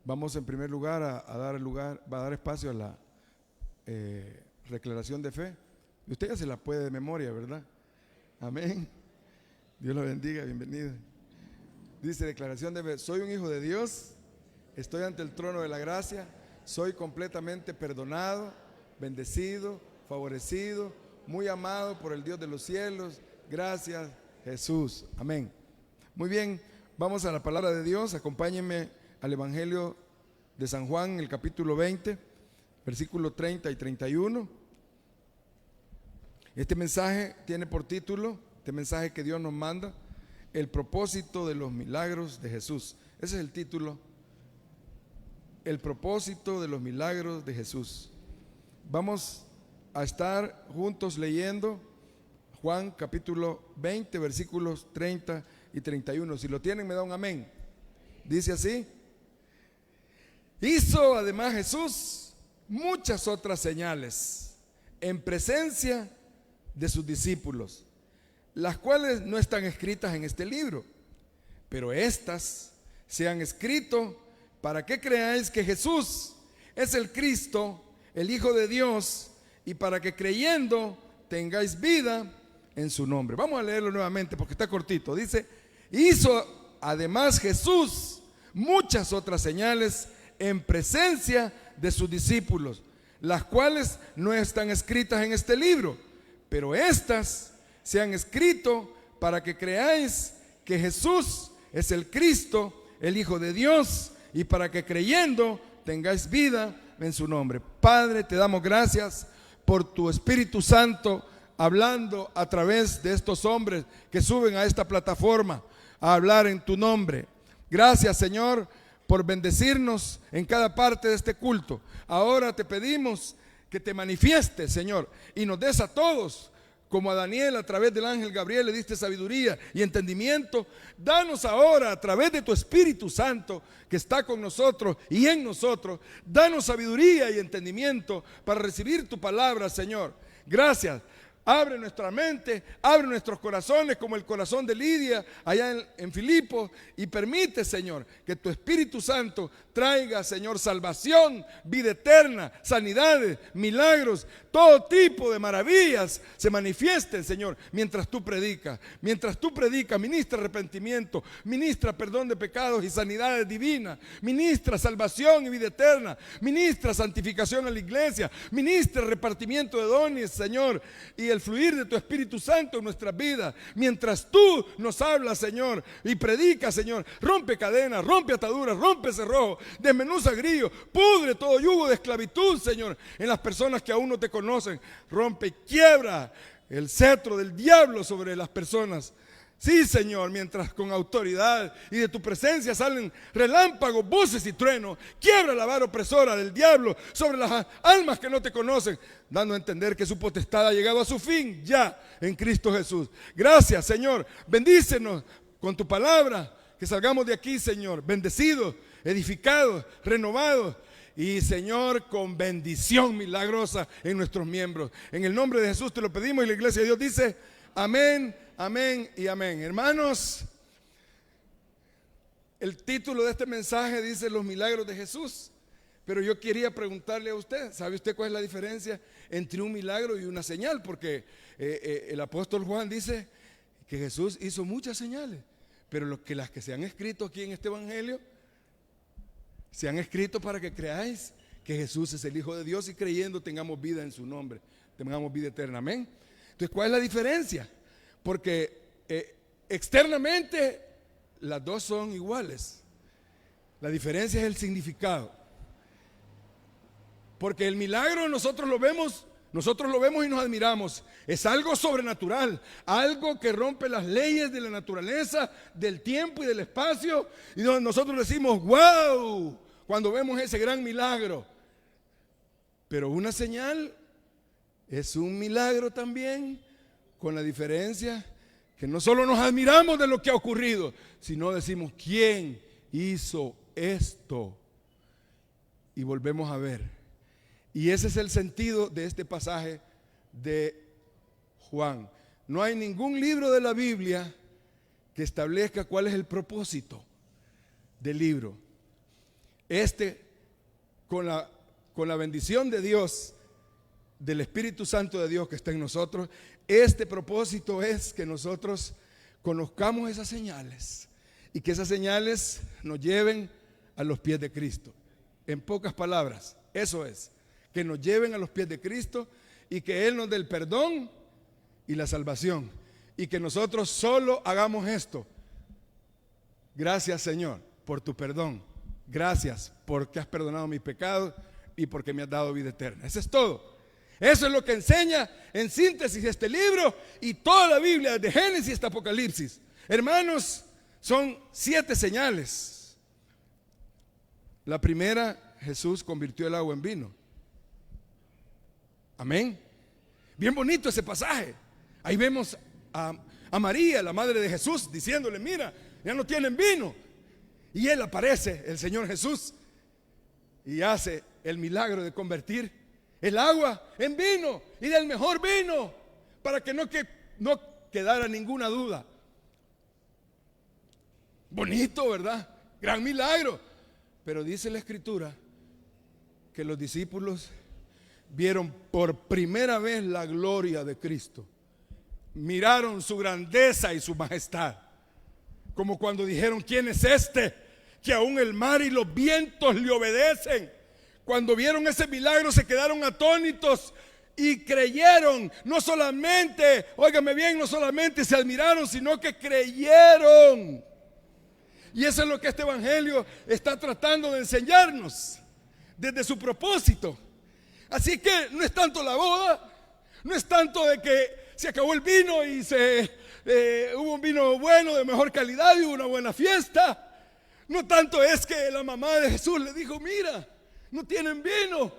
Vamos en primer lugar a dar espacio a la declaración de fe. Y usted ya se la puede de memoria, ¿verdad? Amén. Dios lo bendiga, bienvenida. Dice declaración de fe: soy un hijo de Dios, estoy ante el trono de la gracia, soy completamente perdonado, bendecido, favorecido, muy amado por el Dios de los cielos. Gracias, Jesús. Amén. Muy bien, vamos a la palabra de Dios. Acompáñenme al Evangelio de San Juan, el capítulo 20, versículos 30 y 31. Este mensaje tiene por título, este mensaje que Dios nos manda, el propósito de los milagros de Jesús. Ese es el título, el propósito de los milagros de Jesús. Vamos a estar juntos leyendo Juan capítulo 20, versículos 30 y 31. Si lo tienen, me da un amén. Dice así: hizo además Jesús muchas otras señales en presencia de sus discípulos, las cuales no están escritas en este libro, pero estas se han escrito para que creáis que Jesús es el Cristo, el Hijo de Dios, y para que creyendo tengáis vida en su nombre. Vamos a leerlo nuevamente porque está cortito. Dice: hizo además Jesús muchas otras señales en presencia de sus discípulos, las cuales no están escritas en este libro, pero estas se han escrito para que creáis que Jesús es el Cristo, el Hijo de Dios, y para que creyendo tengáis vida en su nombre. Padre, te damos gracias por tu Espíritu Santo hablando a través de estos hombres que suben a esta plataforma a hablar en tu nombre. Gracias, Señor, por bendecirnos en cada parte de este culto. Ahora te pedimos que te manifiestes, Señor, y nos des a todos, como a Daniel a través del ángel Gabriel le diste sabiduría y entendimiento. Danos ahora a través de tu Espíritu Santo que está con nosotros y en nosotros, danos sabiduría y entendimiento para recibir tu palabra, Señor. Gracias. Abre nuestra mente, abre nuestros corazones como el corazón de Lidia allá en Filipos, y permite, Señor, que tu Espíritu Santo traiga, Señor, salvación, vida eterna, sanidades, milagros, todo tipo de maravillas se manifiesten, Señor, mientras tú predicas. Mientras tú predicas, ministra arrepentimiento, ministra perdón de pecados y sanidades divinas, ministra salvación y vida eterna, ministra santificación a la iglesia, ministra repartimiento de dones, Señor, y el fluir de tu Espíritu Santo en nuestras vidas. Mientras tú nos hablas, Señor, y predicas, Señor, rompe cadenas, rompe ataduras, rompe cerrojo, desmenuza grillo, pudre todo yugo de esclavitud, Señor, en las personas que aún no te conocen. Rompe y quiebra el cetro del diablo sobre las personas. Sí, Señor, mientras con autoridad y de tu presencia salen relámpagos, voces y truenos, quiebra la vara opresora del diablo sobre las almas que no te conocen, dando a entender que su potestad ha llegado a su fin ya en Cristo Jesús. Gracias, Señor. Bendícenos con tu palabra, que salgamos de aquí, Señor, bendecidos, edificados, renovados, y, Señor, con bendición milagrosa en nuestros miembros. En el nombre de Jesús te lo pedimos, y la iglesia de Dios dice amén, amén y amén. Hermanos, el título de este mensaje dice los milagros de Jesús, pero yo quería preguntarle a usted, ¿sabe usted cuál es la diferencia entre un milagro y una señal? Porque el apóstol Juan dice que Jesús hizo muchas señales, pero las que se han escrito aquí en este evangelio se han escrito para que creáis que Jesús es el Hijo de Dios, y creyendo tengamos vida en su nombre, tengamos vida eterna. Amén. Entonces, ¿cuál es la diferencia? Porque externamente las dos son iguales. La diferencia es el significado. Porque el milagro nosotros lo vemos y nos admiramos. Es algo sobrenatural, algo que rompe las leyes de la naturaleza, del tiempo y del espacio, y donde nosotros decimos wow cuando vemos ese gran milagro. Pero una señal es un milagro también, con la diferencia que no solo nos admiramos de lo que ha ocurrido, sino decimos ¿quién hizo esto? Y volvemos a ver. Y ese es el sentido de este pasaje de Juan. No hay ningún libro de la Biblia que establezca cuál es el propósito del libro. con la bendición de Dios, del Espíritu Santo de Dios que está en nosotros, este propósito es que nosotros conozcamos esas señales y que esas señales nos lleven a los pies de Cristo. En pocas palabras, eso es, que nos lleven a los pies de Cristo y que Él nos dé el perdón y la salvación, y que nosotros solo hagamos esto. Gracias, Señor, por tu perdón. Gracias porque has perdonado mis pecados y porque me has dado vida eterna. Eso es todo. Eso es lo que enseña en síntesis este libro y toda la Biblia, desde Génesis hasta Apocalipsis. Hermanos, son 7 señales. La primera, Jesús convirtió el agua en vino. Amén. Bien bonito ese pasaje. Ahí vemos a María, la madre de Jesús, diciéndole: mira, ya no tienen vino. Y él aparece, el Señor Jesús, y hace el milagro de convertir el agua en vino, y del mejor vino, para que no quedara ninguna duda. Bonito, ¿verdad? Gran milagro. Pero dice la Escritura que los discípulos vieron por primera vez la gloria de Cristo. Miraron su grandeza y su majestad. Como cuando dijeron: ¿quién es este que aún el mar y los vientos le obedecen? Cuando vieron ese milagro se quedaron atónitos y creyeron. No solamente, óigame bien, no solamente se admiraron, sino que creyeron. Y eso es lo que este evangelio está tratando de enseñarnos desde su propósito. Así que no es tanto la boda, no es tanto de que se acabó el vino y hubo un vino bueno, de mejor calidad, y hubo una buena fiesta. No tanto es que la mamá de Jesús le dijo: mira, no tienen vino.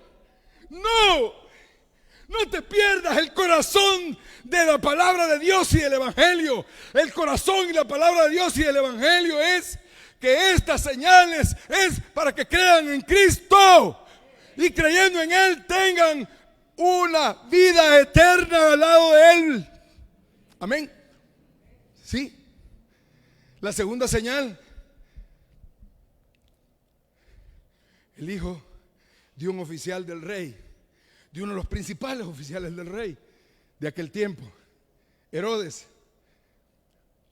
No te pierdas el corazón de la palabra de Dios y del evangelio. El corazón y la palabra de Dios y del evangelio es que estas señales es para que crean en Cristo y creyendo en Él tengan una vida eterna al lado de Él. Amén. Sí. La segunda señal: el hijo de un oficial del rey, de uno de los principales oficiales del rey de aquel tiempo, Herodes,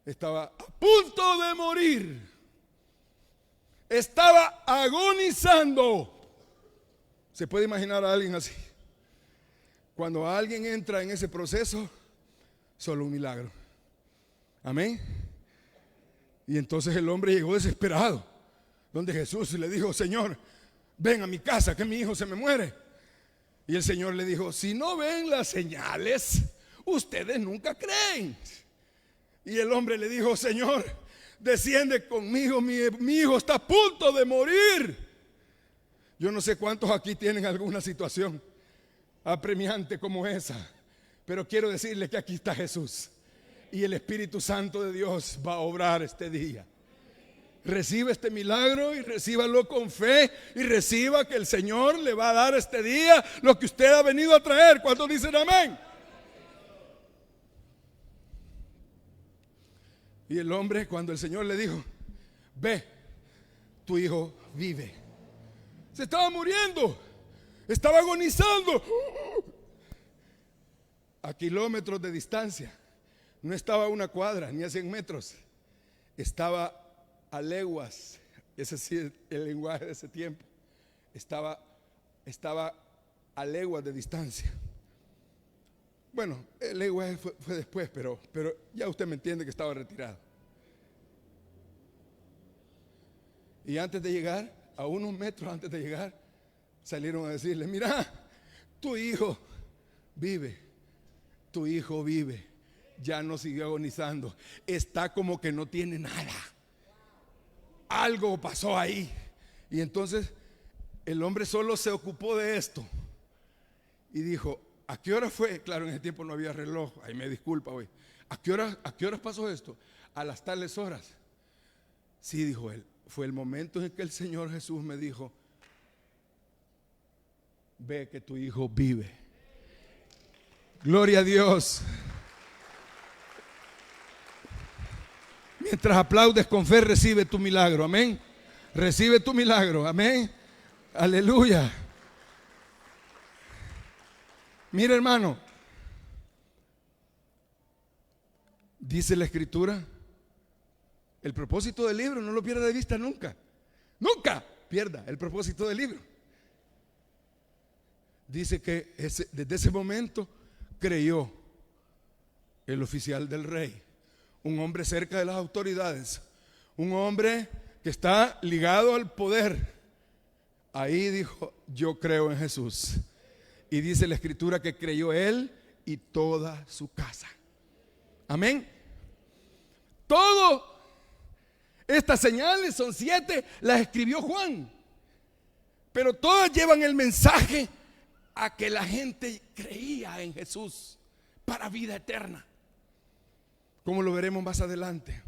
estaba a punto de morir. Estaba agonizando. ¿Se puede imaginar a alguien así? Cuando alguien entra en ese proceso, solo un milagro. Amén. Y entonces el hombre llegó desesperado donde Jesús le dijo: Señor, ven a mi casa que mi hijo se me muere. Y el Señor le dijo: si no ven las señales, ustedes nunca creen. Y el hombre le dijo: Señor, desciende conmigo, mi hijo está a punto de morir. Yo no sé cuántos aquí tienen alguna situación apremiante como esa, pero quiero decirle que aquí está Jesús y el Espíritu Santo de Dios va a obrar este día. Reciba este milagro y recíbalo con fe y reciba que el Señor le va a dar este día lo que usted ha venido a traer. ¿Cuántos dicen amén? Y el hombre, cuando el Señor le dijo: ve, tu hijo vive, se estaba muriendo, estaba agonizando a kilómetros de distancia. No estaba a una cuadra ni a 100 metros, estaba a leguas. Ese sí es el lenguaje de ese tiempo. Estaba a leguas de distancia. Bueno, el lenguaje fue después, pero ya usted me entiende que estaba retirado. Y antes de llegar, a unos metros antes de llegar, salieron a decirle: mira, tu hijo vive, tu hijo vive. Ya no siguió agonizando, está como que no tiene nada. Algo pasó ahí. Y entonces el hombre solo se ocupó de esto y dijo: ¿a qué hora fue? Claro, en ese tiempo no había reloj. Ahí me disculpa hoy. ¿A qué horas pasó esto? A las tales horas. Sí, dijo él, fue el momento en que el Señor Jesús me dijo: ve que tu hijo vive. Gloria a Dios. Mientras aplaudes con fe, recibe tu milagro. Amén. Recibe tu milagro. Amén. Aleluya. Mira, hermano, dice la Escritura, el propósito del libro no lo pierda de vista nunca. Nunca pierda el propósito del libro. Dice que desde ese momento creyó el oficial del rey, un hombre cerca de las autoridades, un hombre que está ligado al poder. Ahí dijo: yo creo en Jesús. Y dice la Escritura que creyó él y toda su casa. Amén. Todo estas señales, son 7, las escribió Juan, pero todas llevan el mensaje a que la gente creía en Jesús para vida eterna, como lo veremos más adelante.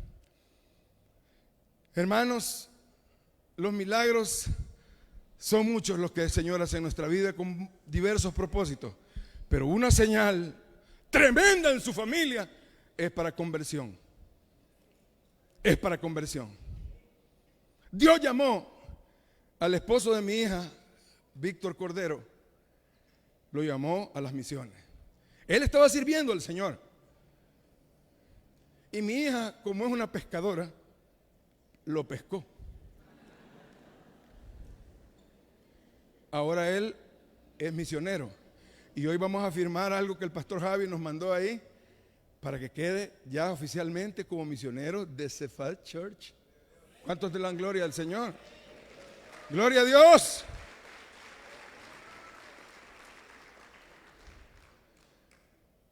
Hermanos, los milagros son muchos los que el Señor hace en nuestra vida con diversos propósitos, pero una señal tremenda en su familia es para conversión. Es para conversión. Dios llamó al esposo de mi hija, Víctor Cordero, lo llamó a las misiones. Él estaba sirviendo al Señor. Y mi hija, como es una pescadora, lo pescó. Ahora él es misionero. Y hoy vamos a firmar algo que el pastor Javi nos mandó ahí, para que quede ya oficialmente como misionero de Cephal Church. ¿Cuántos le dan gloria al Señor? ¡Gloria a Dios!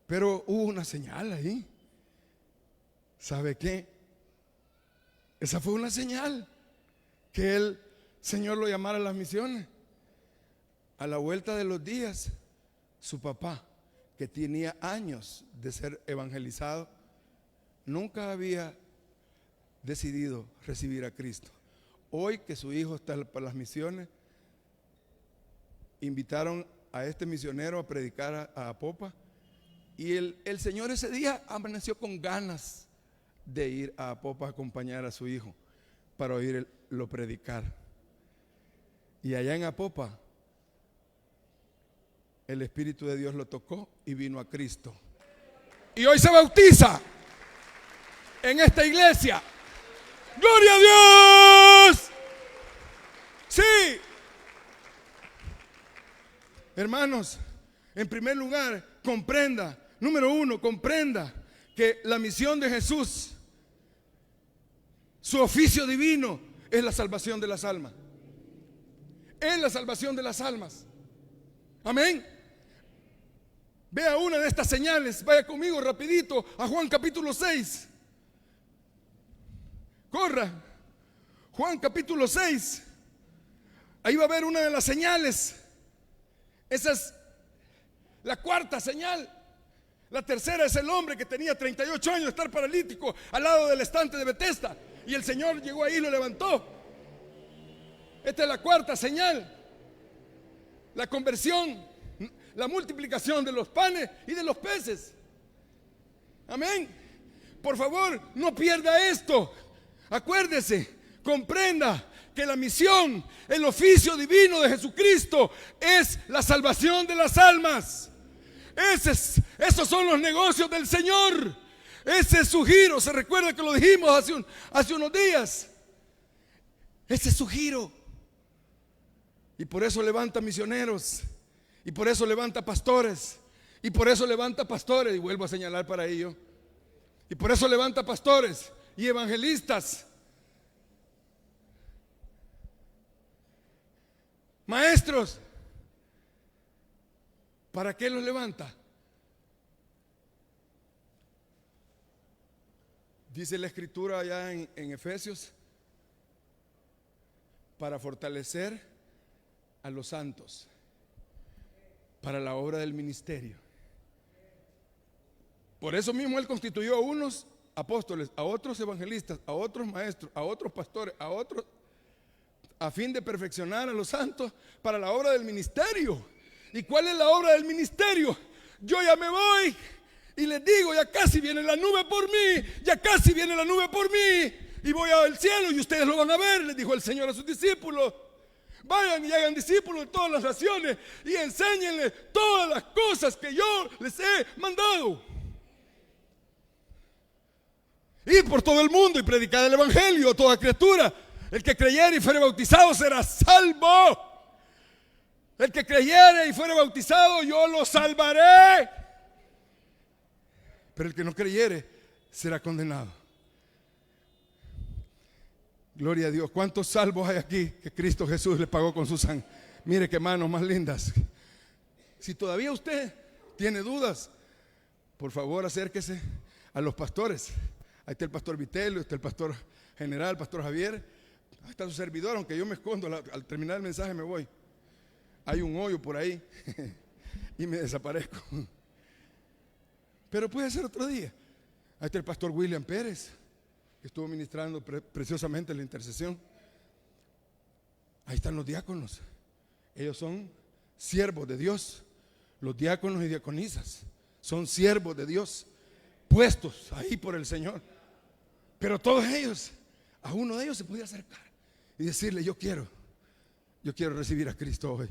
Pero hubo una señal ahí. ¿Sabe qué? Esa fue una señal, que el Señor lo llamara a las misiones. A la vuelta de los días, su papá, que tenía años de ser evangelizado, nunca había decidido recibir a Cristo. Hoy que su hijo está para las misiones, invitaron a este misionero a predicar a Apopa, y el Señor ese día amaneció con ganas de ir a Apopa a acompañar a su hijo para oírlo predicar. Y allá en Apopa el Espíritu de Dios lo tocó y vino a Cristo. Y hoy se bautiza en esta iglesia. ¡Gloria a Dios! Sí. Hermanos, en primer lugar, comprenda, número 1, comprenda que la misión de Jesús, su oficio divino, es la salvación de las almas. Es la salvación de las almas. Amén. Vea una de estas señales. Vaya conmigo rapidito a Juan capítulo 6. Corra. Juan capítulo 6. Ahí va a haber una de las señales. Esa es la cuarta señal. La tercera es el hombre que tenía 38 años de estar paralítico al lado del estante de Betesda, y el Señor llegó ahí y lo levantó. Esta es la cuarta señal. La conversión, la multiplicación de los panes y de los peces. Amén. Por favor, no pierda esto. Acuérdese, comprenda que la misión, el oficio divino de Jesucristo es la salvación de las almas. Esos son los negocios del Señor. Ese es su giro. Se recuerda que lo dijimos hace unos días. Ese es su giro. Y por eso levanta misioneros, y por eso levanta pastores, y por eso levanta pastores, y vuelvo a señalar para ello, y por eso levanta pastores y evangelistas, maestros. ¿Para qué los levanta? Dice la Escritura allá en Efesios, para fortalecer a los santos para la obra del ministerio. Por eso mismo Él constituyó a unos apóstoles, a otros evangelistas, a otros maestros, a otros pastores, a otros, a fin de perfeccionar a los santos para la obra del ministerio. ¿Y cuál es la obra del ministerio? Yo ya me voy y les digo, ya casi viene la nube por mí, ya casi viene la nube por mí. y voy al cielo y ustedes lo van a ver, les dijo el Señor a sus discípulos. Vayan y hagan discípulos de todas las naciones y enséñenles todas las cosas que yo les he mandado. Ir por todo el mundo y predicar el evangelio a toda criatura. El que creyere y fuere bautizado será salvo. El que creyere y fuere bautizado, yo lo salvaré. Pero el que no creyere será condenado. Gloria a Dios. ¿Cuántos salvos hay aquí que Cristo Jesús le pagó con su sangre? Mire qué manos más lindas. Si todavía usted tiene dudas, por favor acérquese a los pastores. Ahí está el pastor Vitelio, está el pastor general, el pastor Javier. Ahí está su servidor, aunque yo me escondo, al terminar el mensaje me voy. Hay un hoyo por ahí y me desaparezco. Pero puede ser otro día. Ahí está el pastor William Pérez, que estuvo ministrando preciosamente la intercesión. Ahí están los diáconos. Ellos son siervos de Dios. Los diáconos y diaconisas son siervos de Dios, puestos ahí por el Señor. Pero todos ellos, a uno de ellos se podía acercar y decirle: yo quiero recibir a Cristo hoy.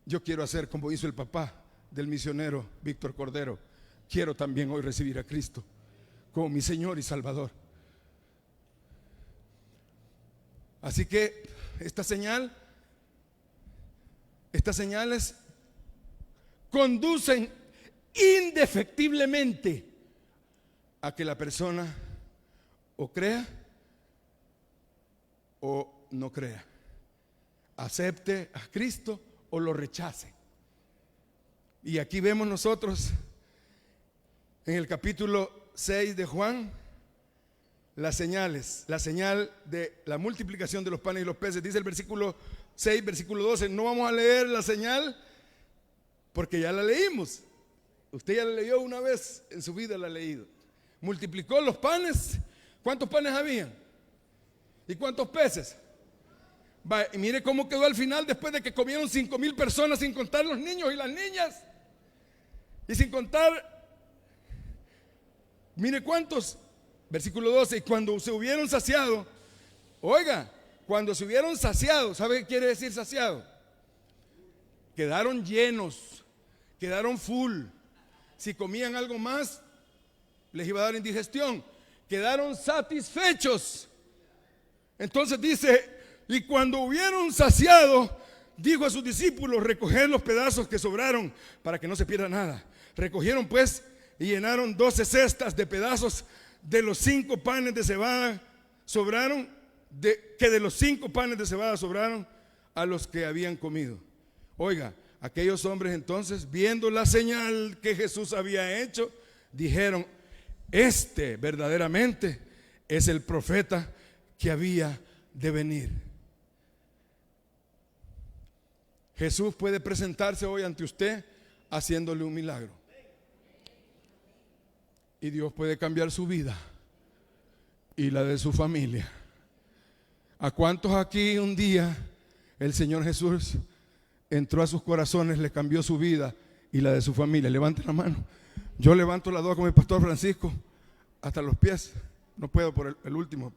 Yo quiero hacer como hizo el papá del misionero Víctor Cordero. Quiero también hoy recibir a Cristo como mi Señor y Salvador. Así que estas señales conducen indefectiblemente a que la persona o crea o no crea, acepte a Cristo o lo rechace. Y aquí vemos nosotros en el capítulo 6 de Juan las señales, la señal de la multiplicación de los panes y los peces. Dice el versículo 6, versículo 12. No vamos a leer la señal porque ya la leímos. Usted ya la leyó una vez en su vida, la ha leído. Multiplicó los panes. ¿Cuántos panes habían? ¿Y cuántos peces? Y mire cómo quedó al final, después de que comieron 5,000 personas, sin contar los niños y las niñas, y sin contar, mire cuántos. Versículo 12. Y cuando se hubieron saciado, oiga, cuando se hubieron saciado, ¿sabe qué quiere decir saciado? Quedaron llenos, quedaron full. Si comían algo más, les iba a dar indigestión. Quedaron satisfechos. Entonces dice: y cuando hubieron saciado, dijo a sus discípulos: recoged los pedazos que sobraron para que no se pierda nada. Recogieron pues y llenaron 12 cestas de pedazos de los 5 panes de cebada sobraron, de los 5 panes de cebada sobraron a los que habían comido. Oiga, aquellos hombres entonces, viendo la señal que Jesús había hecho, dijeron: este verdaderamente es el profeta que había de venir. Jesús puede presentarse hoy ante usted haciéndole un milagro. Y Dios puede cambiar su vida y la de su familia. ¿A cuántos aquí un día el Señor Jesús entró a sus corazones, le cambió su vida y la de su familia? Levanten la mano. Yo levanto la 2 con el pastor Francisco hasta los pies. No puedo por el último.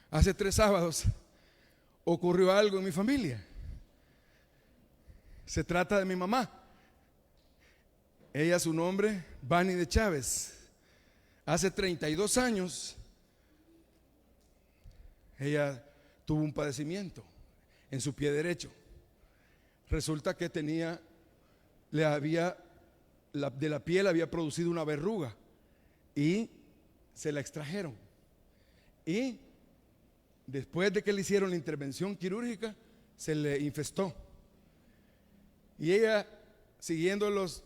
Hace 3 sábados ocurrió algo en mi familia. Se trata de mi mamá. Ella, su nombre, Bani de Chávez. Hace 32 años ella tuvo un padecimiento en su pie derecho. Resulta que de la piel había producido una verruga y se la extrajeron. Y después de que le hicieron la intervención quirúrgica, se le infestó. Y ella, siguiendo las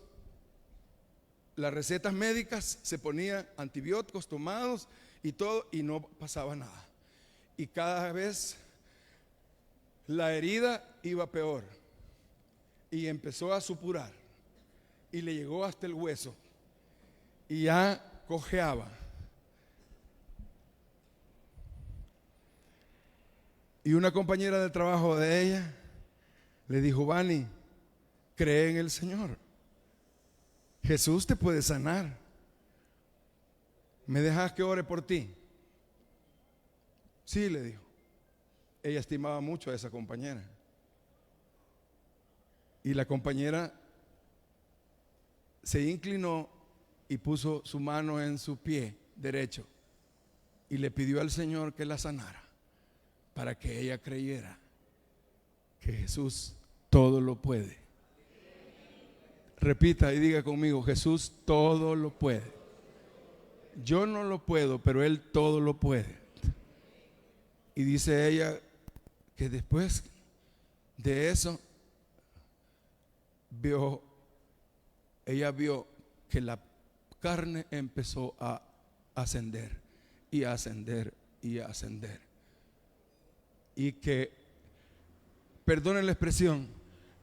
recetas médicas, se ponía antibióticos tomados y todo, y no pasaba nada. Y cada vez la herida iba peor y empezó a supurar y le llegó hasta el hueso y ya cojeaba. Y una compañera de trabajo de ella le dijo: Bani, cree en el Señor, Jesús te puede sanar. ¿me dejas que ore por ti? Sí, le dijo. Ella estimaba mucho a esa compañera. Y la compañera se inclinó y puso su mano en su pie derecho y le pidió al Señor que la sanara, para que ella creyera que Jesús todo lo puede. Repita y diga conmigo: Jesús todo lo puede. Yo no lo puedo, pero Él todo lo puede. Y dice ella que después de eso ella vio que la carne empezó a ascender y a ascender y a ascender. Y que, perdonen la expresión,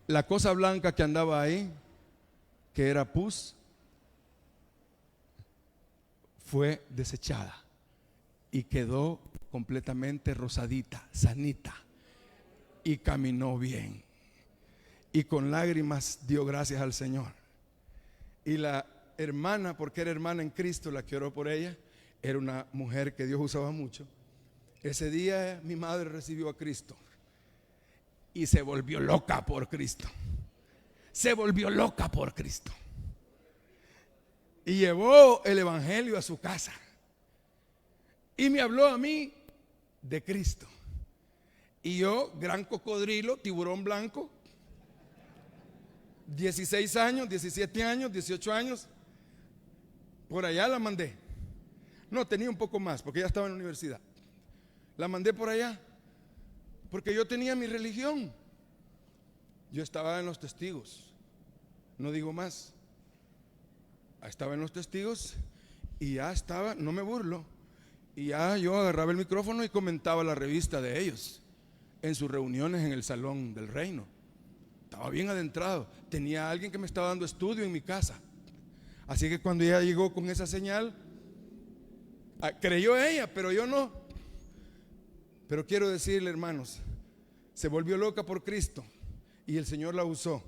la cosa blanca que andaba ahí, que era pus, fue desechada y quedó completamente rosadita, sanita, y caminó bien. Y con lágrimas dio gracias al Señor. Y la hermana, porque era hermana en Cristo, la que oró por ella, era una mujer que Dios usaba mucho. Ese día mi madre recibió a Cristo y se volvió loca por Cristo. Se volvió loca por Cristo. Y llevó el evangelio a su casa. Y me habló a mí de Cristo. Y yo, gran cocodrilo, tiburón blanco, 16 años, 17 años, 18 años, por allá la mandé. No, tenía un poco más, porque ya estaba en la universidad. La mandé por allá, porque yo tenía mi religión. Yo estaba en los testigos, no digo más. Estaba en los testigos y ya estaba, no me burlo, y ya yo agarraba el micrófono y comentaba la revista de ellos en sus reuniones en el salón del reino. Estaba bien adentrado. Tenía alguien que me estaba dando estudio en mi casa. Así que cuando ella llegó con esa señal, creyó ella, pero yo no. Pero quiero decirle, hermanos, se volvió loca por Cristo y el Señor la usó.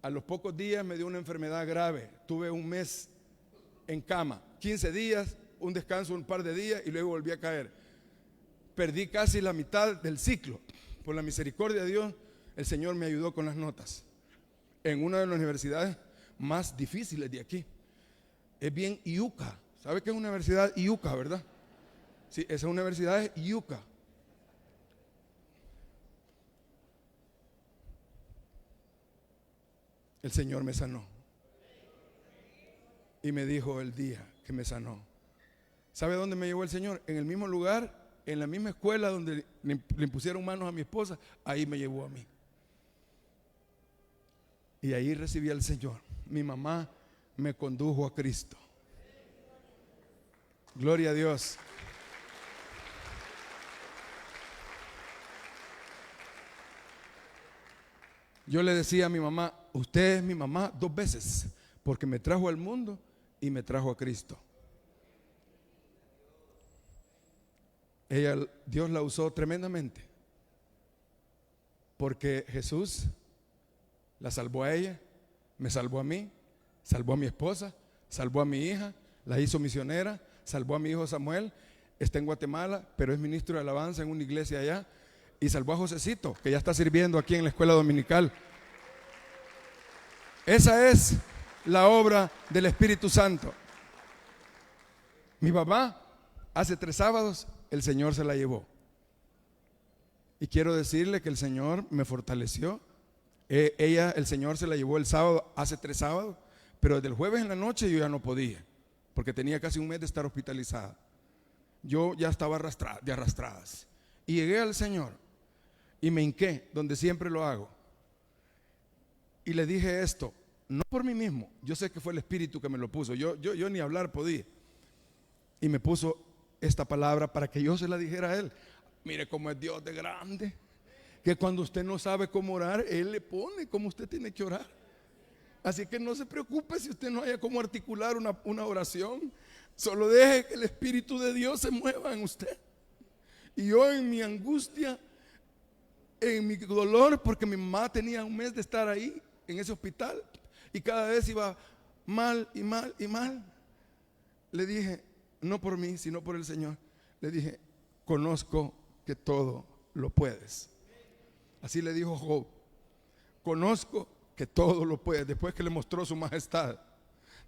A los pocos días me dio una enfermedad grave. Tuve un mes en cama, 15 días, un descanso un par de días y luego volví a caer. Perdí casi la mitad del ciclo. Por la misericordia de Dios, el Señor me ayudó con las notas en una de las universidades más difíciles de aquí. Es bien IUCA. ¿Sabe qué es una universidad IUCA, verdad? Sí, esa universidad es IUCA. El Señor me sanó. Y me dijo el día que me sanó. ¿Sabe dónde me llevó el Señor? En el mismo lugar, en la misma escuela donde le impusieron manos a mi esposa, ahí me llevó a mí. Y ahí recibí al Señor. Mi mamá me condujo a Cristo. Gloria a Dios. Yo le decía a mi mamá: usted es mi mamá 2 veces, porque me trajo al mundo y me trajo a Cristo. Dios la usó tremendamente, porque Jesús la salvó a ella, me salvó a mí, salvó a mi esposa, salvó a mi hija, la hizo misionera, salvó a mi hijo Samuel, está en Guatemala, pero es ministro de alabanza en una iglesia allá, y salvó a Josecito, que ya está sirviendo aquí en la escuela dominical. Esa es la obra del Espíritu Santo. Mi papá, hace 3 sábados, el Señor se la llevó. Y quiero decirle que el Señor me fortaleció. El Señor se la llevó el sábado, hace 3 sábados, pero desde el jueves en la noche yo ya no podía, porque tenía casi un mes de estar hospitalizada. Yo ya estaba de arrastradas. Y llegué al Señor y me hinqué, donde siempre lo hago. Y le dije esto, no por mí mismo, yo sé que fue el Espíritu que me lo puso, yo ni hablar podía. Y me puso esta palabra para que yo se la dijera a él. Mire cómo es Dios de grande, que cuando usted no sabe cómo orar, Él le pone cómo usted tiene que orar. Así que no se preocupe si usted no haya cómo articular una oración. Solo deje que el Espíritu de Dios se mueva en usted. Y yo, en mi angustia, en mi dolor, porque mi mamá tenía un mes de estar ahí en ese hospital y cada vez iba mal y mal y mal, le dije: no por mí, sino por el Señor, le dije, conozco que todo lo puedes. Así le dijo Job, conozco que todo lo puedes. Después que le mostró su majestad,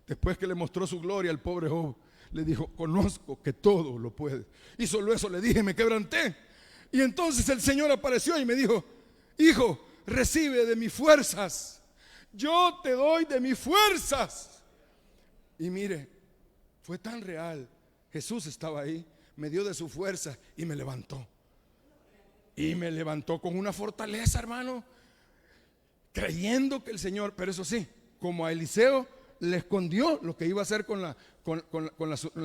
después que le mostró su gloria al pobre Job, le dijo, conozco que todo lo puedes. Y solo eso le dije, me quebranté. Y entonces el Señor apareció y me dijo, hijo, recibe de mis fuerzas. Yo te doy de mis fuerzas. Y mire, fue tan real. Jesús estaba ahí, me dio de su fuerza y me levantó. Y me levantó con una fortaleza, hermano, creyendo que el Señor, pero eso sí, como a Eliseo le escondió lo que iba a hacer con la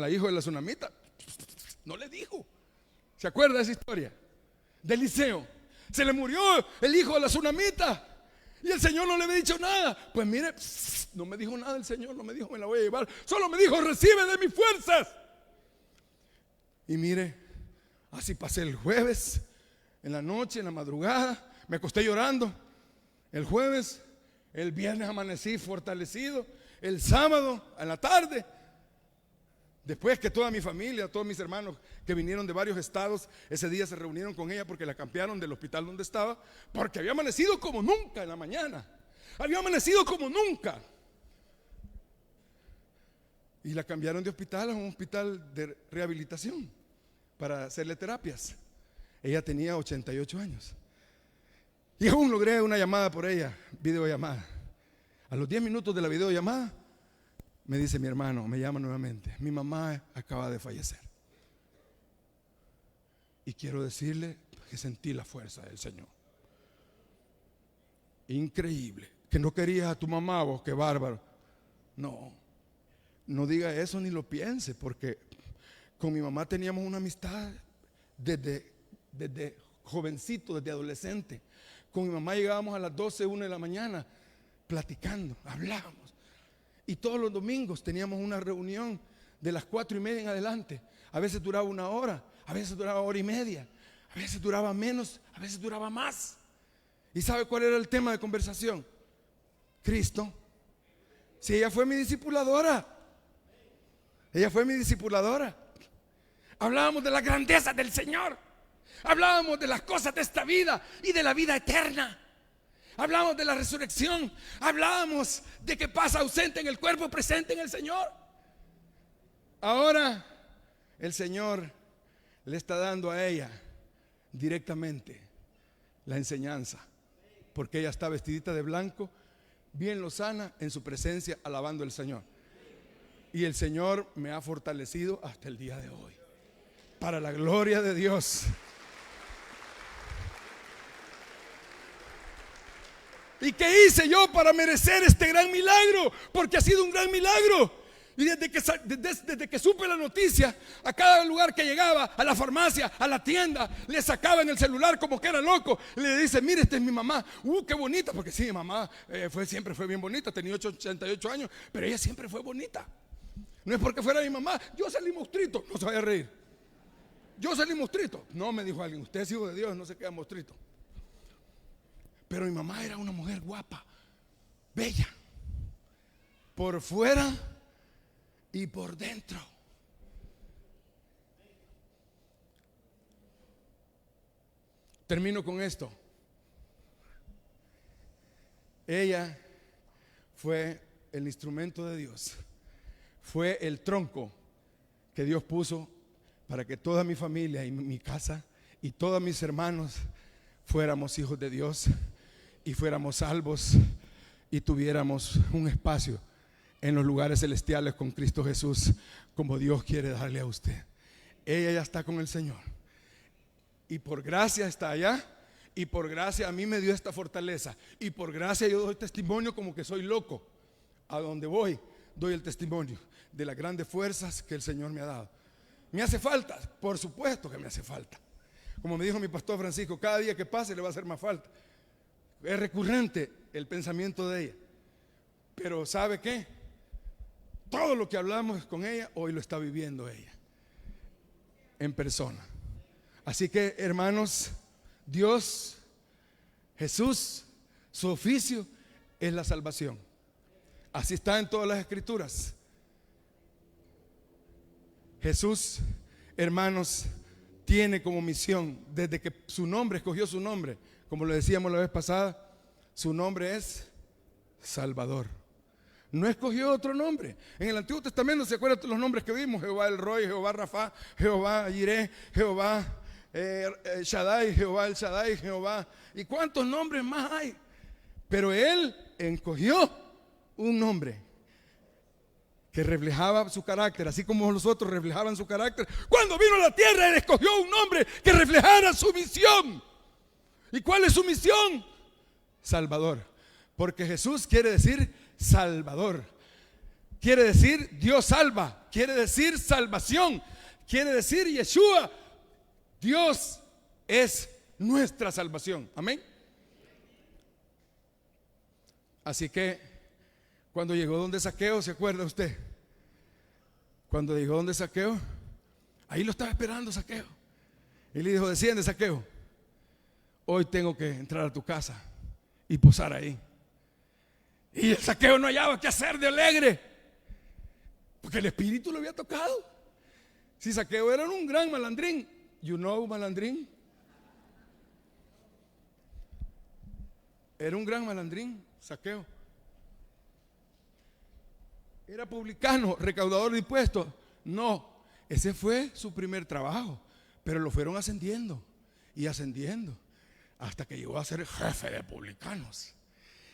hija de la tsunamita, no le dijo. ¿Se acuerda de esa historia? De Eliseo. Se le murió el hijo de la tsunamita y el Señor no le había dicho nada. Pues mire, no me dijo nada el Señor, no me dijo me la voy a llevar, solo me dijo recibe de mis fuerzas. Y mire, así pasé el jueves, en la noche, en la madrugada, me acosté llorando. El jueves, el viernes amanecí fortalecido. El sábado, en la tarde, después que toda mi familia, todos mis hermanos que vinieron de varios estados, ese día se reunieron con ella porque la cambiaron del hospital donde estaba, porque había amanecido como nunca en la mañana. Había amanecido como nunca. Y la cambiaron de hospital a un hospital de rehabilitación para hacerle terapias. Ella tenía 88 años. Y aún logré una llamada por ella, videollamada. A los 10 minutos de la videollamada, me dice mi hermano, me llama nuevamente, mi mamá acaba de fallecer. Y quiero decirle que sentí la fuerza del Señor. Increíble. Que no querías a tu mamá, vos, qué bárbaro. No, no diga eso ni lo piense, porque con mi mamá teníamos una amistad desde jovencito, desde adolescente. Con mi mamá llegábamos a las 12, 1 de la mañana platicando, hablábamos. Y todos los domingos teníamos una reunión de las 4:30 en adelante. A veces duraba 1 hora, a veces duraba 1:30, a veces duraba menos, a veces duraba más. ¿Y sabe cuál era el tema de conversación? Cristo. Si ella fue mi discipuladora. Ella fue mi discipuladora. Hablábamos de la grandeza del Señor. Hablábamos de las cosas de esta vida y de la vida eterna. Hablábamos de la resurrección. Hablábamos de que pasa ausente en el cuerpo, presente en el Señor. Ahora el Señor le está dando a ella directamente la enseñanza, porque ella está vestidita de blanco, bien lozana en su presencia, alabando al Señor. Y el Señor me ha fortalecido hasta el día de hoy, para la gloria de Dios. ¿Y qué hice yo para merecer este gran milagro? Porque ha sido un gran milagro. Y desde que supe la noticia, a cada lugar que llegaba, a la farmacia, a la tienda, le sacaban el celular como que era loco. Le dice, mire, esta es mi mamá. Qué bonita, porque sí, mi mamá siempre fue bien bonita, tenía 88 años, pero ella siempre fue bonita. No es porque fuera mi mamá. Yo salí mostrito, no se vaya a reír. Yo salí mostrito. No, me dijo alguien, usted es hijo de Dios, no se queda mostrito. Pero mi mamá era una mujer guapa, bella, por fuera y por dentro. Termino con esto. Ella fue el instrumento de Dios, fue el tronco que Dios puso para que toda mi familia y mi casa y todos mis hermanos fuéramos hijos de Dios y fuéramos salvos y tuviéramos un espacio en los lugares celestiales con Cristo Jesús, como Dios quiere darle a usted. Ella ya está con el Señor y por gracia está allá, y por gracia a mí me dio esta fortaleza, y por gracia yo doy testimonio como que soy loco. A donde voy doy el testimonio de las grandes fuerzas que el Señor me ha dado. ¿Me hace falta? Por supuesto que me hace falta. Como me dijo mi pastor Francisco, cada día que pase le va a hacer más falta. Es recurrente el pensamiento de ella. Pero ¿sabe qué? Todo lo que hablamos con ella, hoy lo está viviendo ella en persona. Así que, hermanos, Dios, Jesús, su oficio es la salvación. Así está en todas las escrituras. Jesús, hermanos, tiene como misión, desde que su nombre, escogió su nombre, como lo decíamos la vez pasada, su nombre es Salvador. No escogió otro nombre. En el Antiguo Testamento, ¿se acuerdan los nombres que vimos? Jehová el Roy, Jehová Rafa, Jehová Jireh, Jehová Shaddai, Jehová el Shaddai, Jehová. ¿Y cuántos nombres más hay? Pero él escogió un nombre que reflejaba su carácter, así como los otros reflejaban su carácter. Cuando vino a la tierra, él escogió un nombre que reflejara su misión. ¿Y cuál es su misión? Salvador. Porque Jesús quiere decir Salvador. Quiere decir Dios salva. Quiere decir salvación. Quiere decir Yeshua. Dios es nuestra salvación. Amén. Así que cuando llegó donde Zaqueo, ¿se acuerda usted? Cuando llegó donde Zaqueo, ahí lo estaba esperando Zaqueo. Y le dijo: desciende, Zaqueo, hoy tengo que entrar a tu casa y posar ahí. Y el Zaqueo no hallaba qué hacer de alegre, porque el Espíritu lo había tocado. Si Zaqueo era un gran malandrín, malandrín, era un gran malandrín, Zaqueo. Era publicano, recaudador de impuestos. No, ese fue su primer trabajo, pero lo fueron ascendiendo y ascendiendo hasta que llegó a ser jefe de publicanos.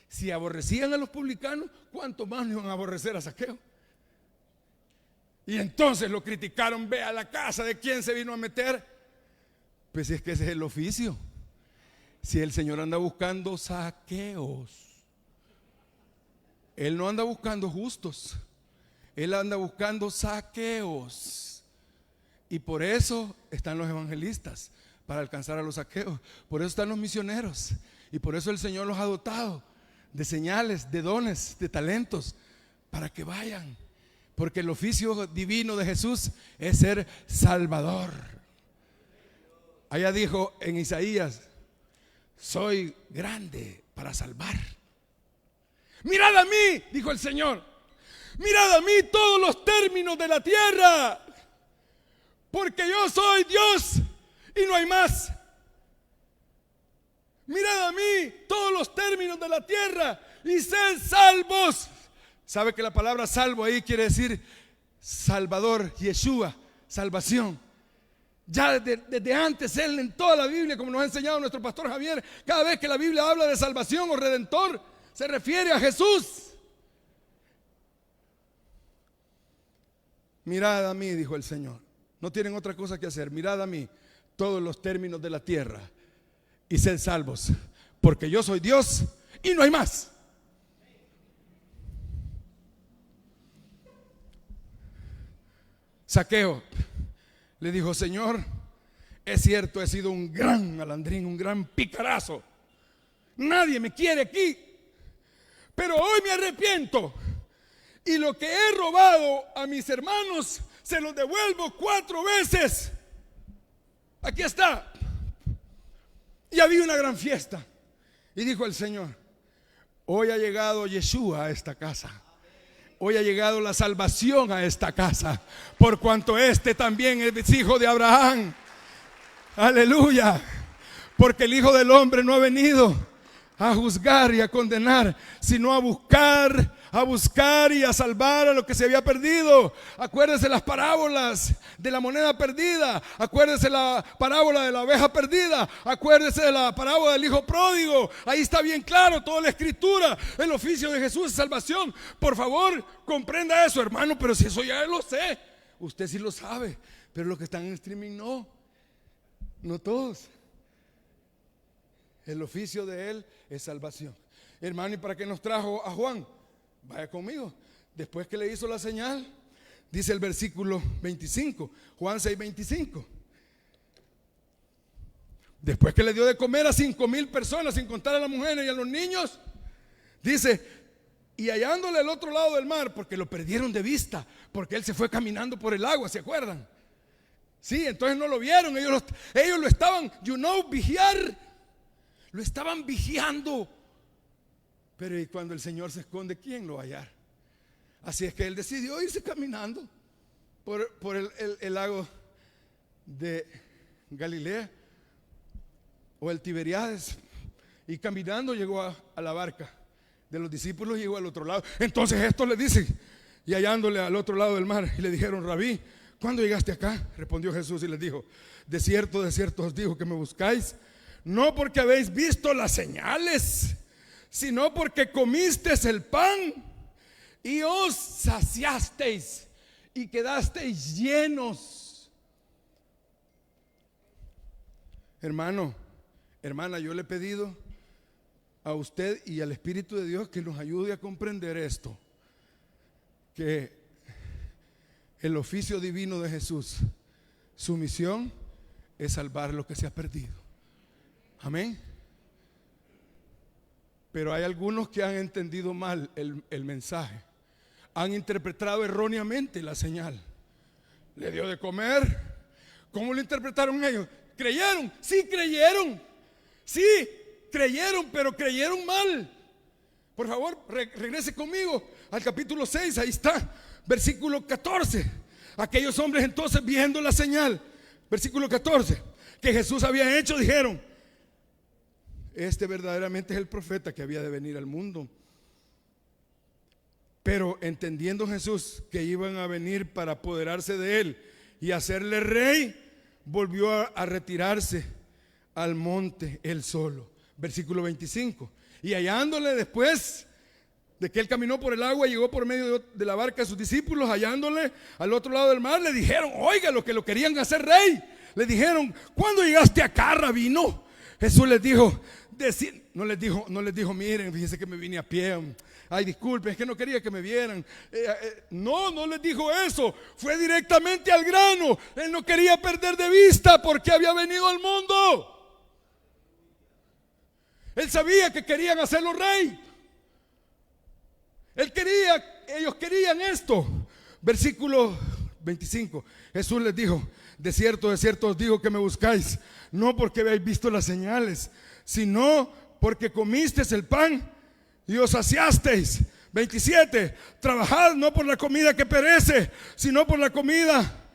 Si aborrecían a los publicanos, ¿cuánto más no iban a aborrecer a Zaqueo? Y entonces lo criticaron: ve a la casa de quién se vino a meter. Pues es que ese es el oficio. Si el Señor anda buscando saqueos, Él no anda buscando justos, Él anda buscando saqueos. Y por eso están los evangelistas, para alcanzar a los saqueos. Por eso están los misioneros. Y por eso el Señor los ha dotado de señales, de dones, de talentos, para que vayan. Porque el oficio divino de Jesús es ser Salvador. Allá dijo en Isaías: soy grande para salvar. Mirad a mí, dijo el Señor, mirad a mí todos los términos de la tierra, porque yo soy Dios y no hay más. Mirad a mí todos los términos de la tierra y sed salvos. ¿Sabe que la palabra salvo ahí quiere decir Salvador, Yeshua, salvación? Ya desde antes, Él en toda la Biblia, como nos ha enseñado nuestro pastor Javier, cada vez que la Biblia habla de salvación o redentor, se refiere a Jesús. Mirad a mí, dijo el Señor, no tienen otra cosa que hacer. Mirad a mí todos los términos de la tierra y sed salvos, porque yo soy Dios y no hay más. Zaqueo le dijo: Señor, es cierto, he sido un gran malandrín, un gran picarazo, nadie me quiere aquí, pero hoy me arrepiento y lo que he robado a mis hermanos se los devuelvo 4 veces. Aquí está. Y había una gran fiesta. Y dijo el Señor: hoy ha llegado Yeshua a esta casa. Hoy ha llegado la salvación a esta casa, por cuanto este también es hijo de Abraham. Aleluya. Porque el Hijo del Hombre no ha venido a juzgar y a condenar, sino a buscar y a salvar a lo que se había perdido. Acuérdese las parábolas de la moneda perdida, acuérdese la parábola de la oveja perdida, acuérdese de la parábola del hijo pródigo. Ahí está bien claro toda la escritura. El oficio de Jesús es salvación. Por favor, comprenda eso, hermano. Pero si eso ya lo sé, usted sí lo sabe, pero los que están en streaming no todos. El oficio de Él es salvación. Hermano, ¿y para qué nos trajo a Juan? Vaya conmigo. Después que le hizo la señal, dice el versículo 25, Juan 6:25. Después que le dio de comer a 5,000 personas, sin contar a las mujeres y a los niños, dice: y hallándole al otro lado del mar, porque lo perdieron de vista, porque él se fue caminando por el agua, ¿se acuerdan? Sí, entonces no lo vieron. Ellos lo estaban, vigiar. Lo estaban vigiando. Pero ¿y cuando el Señor se esconde, quién lo va a hallar? Así es que él decidió irse caminando por el lago de Galilea o el Tiberíades, y caminando llegó a la barca de los discípulos y llegó al otro lado. Entonces estos le dicen, y hallándole al otro lado del mar, y le dijeron: Rabí, ¿cuándo llegaste acá? Respondió Jesús y les dijo: de cierto os digo que me buscáis, no porque habéis visto las señales, sino porque comisteis el pan y os saciasteis y quedasteis llenos. Hermano, hermana, yo le he pedido a usted y al Espíritu de Dios que nos ayude a comprender esto, que el oficio divino de Jesús, su misión es salvar lo que se ha perdido. Amén. Pero hay algunos que han entendido mal el mensaje, han interpretado erróneamente la señal. Le dio de comer. ¿Cómo lo interpretaron ellos? ¿Creyeron? Sí, creyeron. Sí, creyeron, pero creyeron mal. Por favor, regrese conmigo al capítulo 6, ahí está, versículo 14. Aquellos hombres entonces, viendo la señal, versículo 14, que Jesús había hecho, dijeron: este verdaderamente es el profeta que había de venir al mundo. Pero entendiendo Jesús que iban a venir para apoderarse de él y hacerle rey, volvió a retirarse al monte él solo. Versículo 25. Y hallándole después de que él caminó por el agua, llegó por medio de la barca a sus discípulos, hallándole al otro lado del mar, le dijeron: oiga, los que lo querían hacer rey, le dijeron: ¿cuándo llegaste acá, rabino? Jesús les dijo, no les dijo, miren, fíjense que me vine a pie. Ay, disculpen, es que no quería que me vieran. No les dijo eso. Fue directamente al grano. Él no quería perder de vista porque había venido al mundo. Él sabía que querían hacerlo rey. Ellos querían esto. Versículo 25. Jesús les dijo: de cierto os digo que me buscáis, no porque habéis visto las señales, sino porque comisteis el pan y os saciasteis. 27. Trabajad no por la comida que perece, sino por la comida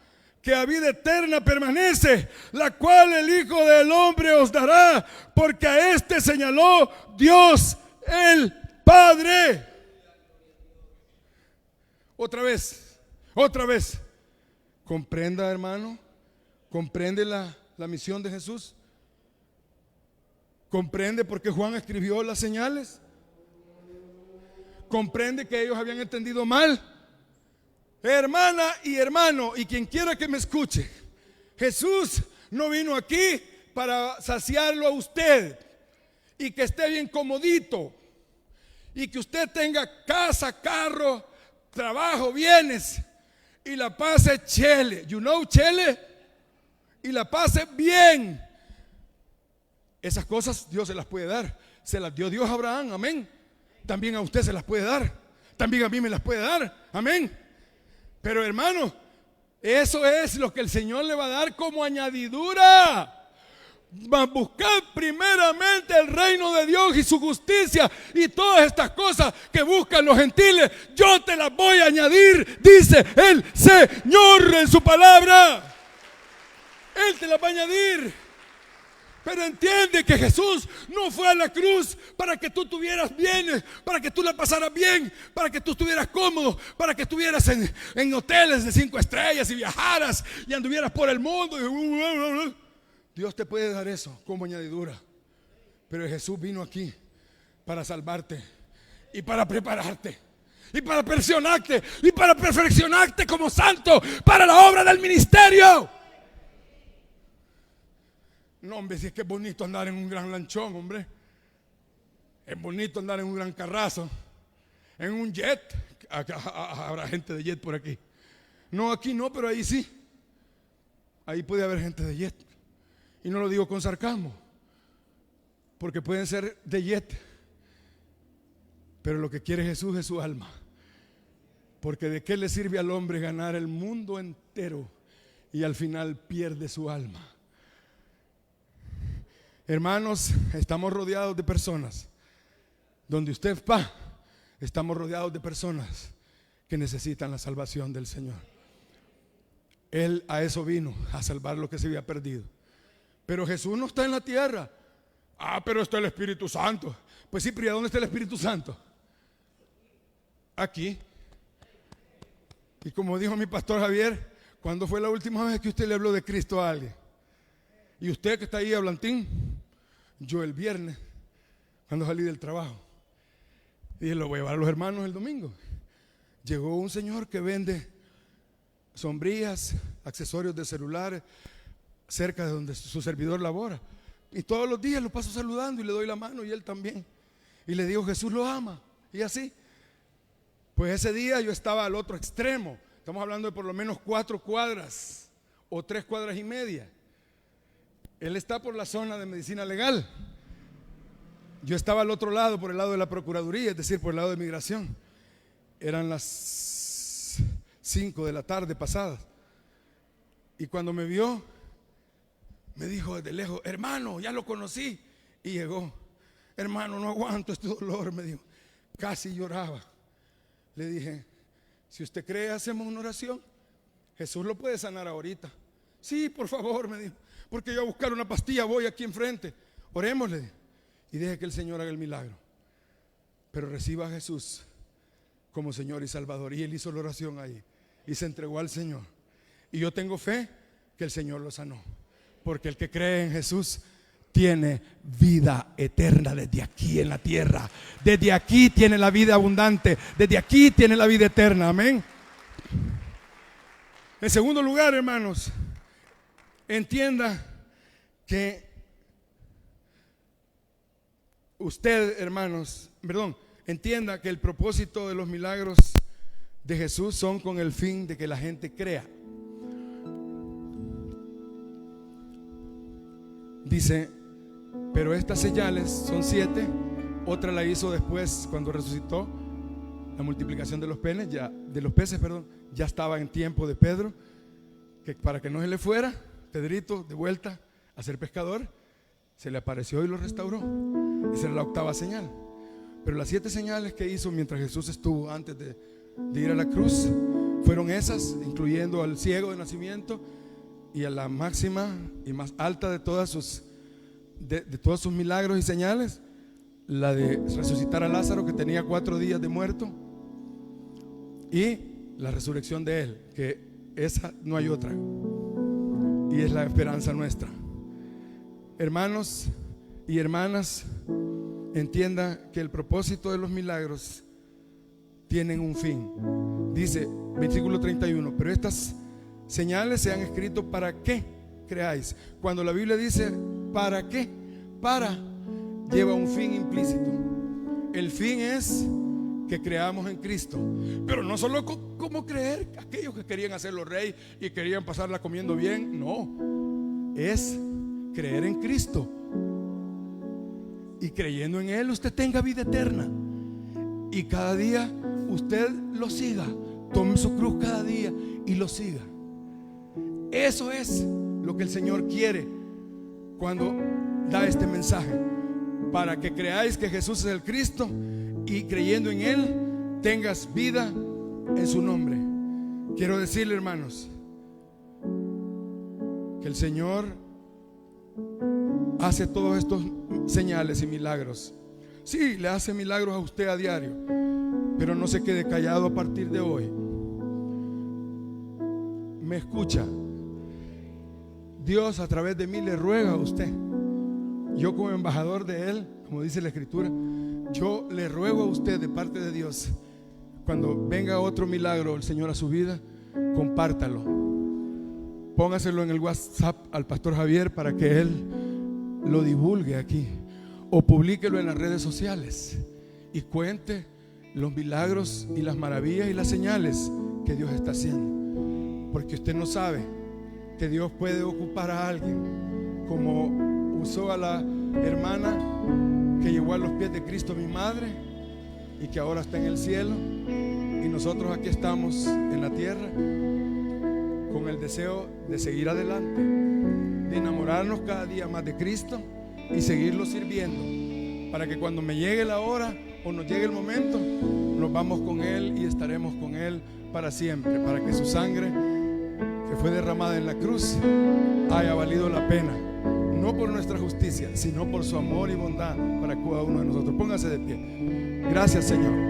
que a vida eterna permanece, la cual el Hijo del Hombre os dará, porque a este señaló Dios el Padre. Otra vez. Comprenda, hermano. Comprende la misión de Jesús. Comprende por qué Juan escribió las señales. Comprende que ellos habían entendido mal. Hermana y hermano, y quien quiera que me escuche, Jesús no vino aquí para saciarlo a usted y que esté bien comodito y que usted tenga casa, carro, trabajo, bienes y la pase chele. You know, chele. Y la pase bien. Esas cosas Dios se las puede dar. Se las dio Dios a Abraham, amén. También a usted se las puede dar. También a mí me las puede dar, amén. Pero hermano, eso es lo que el Señor le va a dar como añadidura. Va a buscar primeramente el reino de Dios y su justicia, y todas estas cosas que buscan los gentiles, yo te las voy a añadir, dice el Señor en su palabra. Él te las va a añadir. Pero entiende que Jesús no fue a la cruz para que tú tuvieras bienes, para que tú la pasaras bien, para que tú estuvieras cómodo, para que estuvieras en hoteles de 5 estrellas y viajaras y anduvieras por el mundo. Dios te puede dar eso como añadidura. Pero Jesús vino aquí para salvarte y para prepararte y para perfeccionarte y para perfeccionarte como santo para la obra del ministerio. No, hombre, si es que es bonito andar en un gran lanchón, hombre. Es bonito andar en un gran carrazo, en un jet. Habrá gente de jet por aquí. No, aquí no, pero ahí sí. Ahí puede haber gente de jet. Y no lo digo con sarcasmo, porque pueden ser de jet. Pero lo que quiere Jesús es su alma. Porque ¿de qué le sirve al hombre ganar el mundo entero y al final pierde su alma? Hermanos, estamos rodeados de personas. Donde usted va, estamos rodeados de personas que necesitan la salvación del Señor. Él a eso vino, a salvar lo que se había perdido. Pero Jesús no está en la tierra. Pero está el Espíritu Santo. Pues sí, pero ¿y dónde está el Espíritu Santo? Aquí. Y como dijo mi pastor Javier, ¿cuándo fue la última vez que usted le habló de Cristo a alguien? Y usted que está ahí hablantín, yo el viernes, cuando salí del trabajo, dije, lo voy a llevar a los hermanos el domingo. Llegó un señor que vende sombrillas, accesorios de celulares, cerca de donde su servidor labora. Y todos los días lo paso saludando y le doy la mano, y él también. Y le digo, Jesús lo ama. Y así. Pues ese día yo estaba al otro extremo. Estamos hablando de por lo menos 4 cuadras o 3 cuadras y media. Él está por la zona de medicina legal. Yo estaba al otro lado, por el lado de la Procuraduría, es decir, por el lado de migración. Eran las 5 de la tarde pasadas. Y cuando me vio, me dijo desde lejos, hermano, ya lo conocí. Y llegó, hermano, no aguanto este dolor, me dijo. Casi lloraba. Le dije, si usted cree, hacemos una oración. Jesús lo puede sanar ahorita. Sí, por favor, me dijo, porque yo a buscar una pastilla voy aquí enfrente. Orémosle y deje que el Señor haga el milagro. Pero reciba a Jesús como Señor y Salvador. Y él hizo la oración ahí y se entregó al Señor. Y yo tengo fe que el Señor lo sanó, porque el que cree en Jesús tiene vida eterna desde aquí en la tierra. Desde aquí tiene la vida abundante. Desde aquí tiene la vida eterna. Amén. En segundo lugar, hermanos, entienda que usted, hermanos, entienda que el propósito de los milagros de Jesús son con el fin de que la gente crea. Dice, pero estas señales son 7. Otra la hizo después cuando resucitó. La multiplicación de los peces, ya estaba en tiempo de Pedro, que para que no se le fuera, Pedrito de vuelta a ser pescador, se le apareció y lo restauró. Esa era la 8ª señal. Pero las 7 señales que hizo mientras Jesús estuvo antes de ir a la cruz fueron esas, incluyendo al ciego de nacimiento y a la máxima y más alta de todos sus milagros y señales, la de resucitar a Lázaro, que tenía 4 días de muerto, y la resurrección de él, que esa no hay otra, y es la esperanza nuestra. Hermanos y hermanas, entienda que el propósito de los milagros tienen un fin. Dice versículo 31, pero estas señales se han escrito para que creáis. Cuando la Biblia dice ¿para qué? Para lleva un fin implícito. El fin es que creamos en Cristo. Pero no solo como creer, aquellos que querían hacerlo rey y querían pasarla comiendo bien. No, es creer en Cristo. Y creyendo en Él usted tenga vida eterna. Y cada día usted lo siga. Tome su cruz cada día y lo siga. Eso es lo que el Señor quiere cuando da este mensaje, para que creáis que Jesús es el Cristo y creyendo en Él tengas vida en su nombre. Quiero decirle, hermanos, que el Señor hace todos estos señales y milagros. Sí, le hace milagros a usted a diario, pero no se quede callado a partir de hoy. Me escucha. Dios a través de mí le ruega a usted. Yo como embajador de Él, como dice la Escritura, yo le ruego a usted de parte de Dios, cuando venga otro milagro el Señor a su vida, compártalo. Póngaselo en el WhatsApp al pastor Javier para que él lo divulgue aquí, o publíquelo en las redes sociales y cuente los milagros y las maravillas y las señales que Dios está haciendo, porque usted no sabe que Dios puede ocupar a alguien, como usó a la hermana que llevó a los pies de Cristo, mi madre, y que ahora está en el cielo, y nosotros aquí estamos en la tierra con el deseo de seguir adelante, de enamorarnos cada día más de Cristo y seguirlo sirviendo, para que cuando me llegue la hora o nos llegue el momento, nos vamos con Él y estaremos con Él para siempre, para que su sangre que que fue derramada en la cruz haya valido la pena, no por nuestra justicia, sino por su amor y bondad para cada uno de nosotros. Póngase de pie. Gracias, Señor.